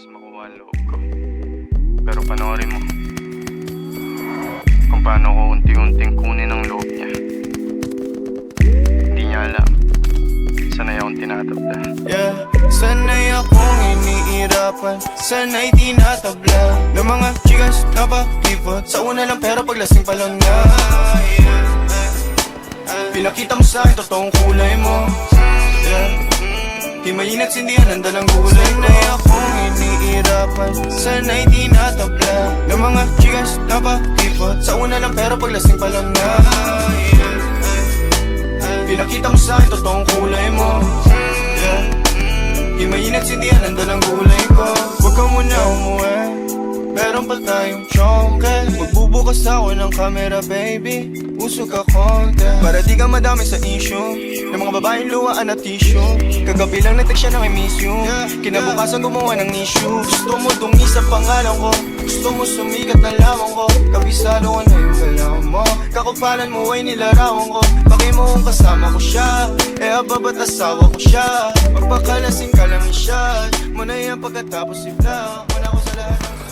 matapos makuha ang loob ko. Pero panoorin mo kung paano ko unti-unting kunin ang loob niya. Hindi niya alam, sanay akong tinatabla. Yeah, sanay akong iniirapan, sanay tinatabla ng mga chikas na pakipot. Sa una lang pero paglasing pa lang na. Pinakita mo sa'kin totoong kulay mo. Yeah, di mainit sindihan ang dalang gulay. Sanay akong iniirapan, sanay tinatabla ng mga chikas na pakipot. Sa una lang pero paglasing pa lang na. Pinakita mo sa'kin totoong kulay mo. Yeah, di mainit sindihan ang dalang gulay ko. Huwag ka muna umuwi, meron pa tayong chonke. Magbubukas ako ng camera baby, usog ka konti para di ka madami sa issue ng mga babaeng luwaan at tissue. Kagabi lang nag-text siya na I miss you, kinabukasan gumawa ng issue. Gusto mo dungi sa pangalan ko, gusto mo sumikat na lamang ko. Kabisado ko na yung galaw mo, kakupalan mo ay nilarawan ko. Paki mo kung kasama ko siya, eh aba ba't asawa ko siya? Magpakalasing ka lang siya, mo na yan pagkatapos i-vlog mo na ako sa lahat ng